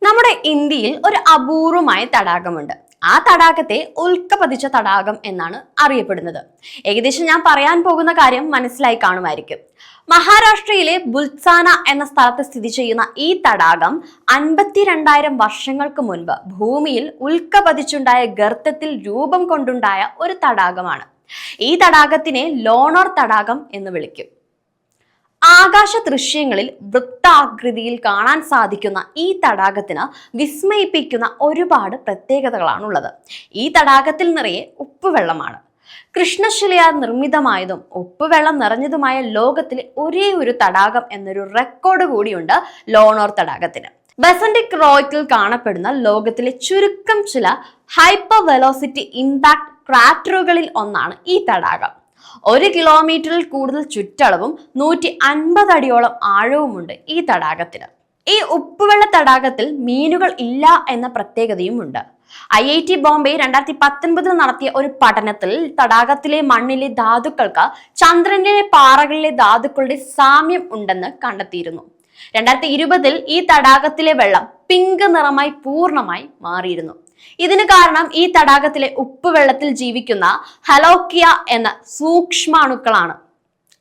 നമ്മുടെ ഇന്ത്യയിൽ ഒരു അപൂർവമായ തടാകമുണ്ട്. ആ തടാകത്തെ ഉൽക്കപതിച്ച തടാകം എന്നാണ് അറിയപ്പെടുന്നത്. ഏകദേശം ഞാൻ പറയാൻ പോകുന്ന കാര്യം മനസ്സിലായി കാണുമായിരിക്കും. മഹാരാഷ്ട്രയിലെ ബുൽസാന എന്ന സ്ഥലത്ത് സ്ഥിതി ചെയ്യുന്ന ഈ തടാകം 52,000 വർഷങ്ങൾക്ക് മുൻപ് ഭൂമിയിൽ ഉൽക്കപതിച്ചുണ്ടായ ഗർത്തത്തിൽ രൂപം കൊണ്ടുണ്ടായ ഒരു തടാകമാണ്. ഈ തടാകത്തിനെ ലോണർ തടാകം എന്ന് വിളിക്കും. ആകാശ ദൃശ്യങ്ങളിൽ വൃത്താകൃതിയിൽ കാണാൻ സാധിക്കുന്ന ഈ തടാകത്തിന് വിസ്മയിപ്പിക്കുന്ന ഒരുപാട് പ്രത്യേകതകളാണുള്ളത്. ഈ തടാകത്തിൽ നിറയെ ഉപ്പുവെള്ളമാണ്. കൃഷ്ണശിലയാൽ നിർമ്മിതമായതും ഉപ്പുവെള്ളം നിറഞ്ഞതുമായ ലോകത്തിലെ ഒരേ ഒരു തടാകം എന്നൊരു റെക്കോർഡ് കൂടിയുണ്ട് ലോണോർ തടാകത്തിന്. ബസന്റിക് റോക്കിൽ കാണപ്പെടുന്ന ലോകത്തിലെ ചുരുക്കം ചില ഹൈപ്പർ വെലോസിറ്റി ഇമ്പാക്ട് ക്രാറ്ററുകളിൽ ഒന്നാണ് ഈ തടാകം. 1 കിലോമീറ്ററിൽ കൂടുതൽ ചുറ്റളവും 150 അടിയോളം ആഴവുമുണ്ട് ഈ തടാകത്തിന്. ഈ ഉപ്പുവെള്ള തടാകത്തിൽ മീനുകൾ ഇല്ല എന്ന പ്രത്യേകതയും ഉണ്ട്. IIT ബോംബെ 2019 നടത്തിയ ഒരു പഠനത്തിൽ തടാകത്തിലെ മണ്ണിലെ ധാതുക്കൾക്ക് ചന്ദ്രന്റെ പാറകളിലെ ധാതുക്കളുടെ സാമ്യം ഉണ്ടെന്ന് കണ്ടെത്തിയിരുന്നു. 2020 ഈ തടാകത്തിലെ വെള്ളം പിങ്ക് നിറമായി പൂർണ്ണമായി മാറിയിരുന്നു. ഇതിന് കാരണം ഈ തടാകത്തിലെ ഉപ്പുവെള്ളത്തിൽ ജീവിക്കുന്ന ഹലോക്കിയ എന്ന സൂക്ഷ്മാണുക്കളാണ്.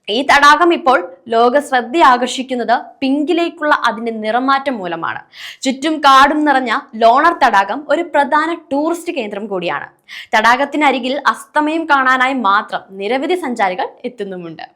ഈ തടാകം ഇപ്പോൾ ലോക ശ്രദ്ധ ആകർഷിക്കുന്നത് പിങ്കിലേക്കുള്ള അതിന്റെ നിറമാറ്റം മൂലമാണ്. ചുറ്റും കാടും നിറഞ്ഞ ലോണർ തടാകം ഒരു പ്രധാന ടൂറിസ്റ്റ് കേന്ദ്രം കൂടിയാണ്. തടാകത്തിനരികിൽ അസ്തമയം കാണാനായി മാത്രം നിരവധി സഞ്ചാരികൾ എത്തുന്നുമുണ്ട്.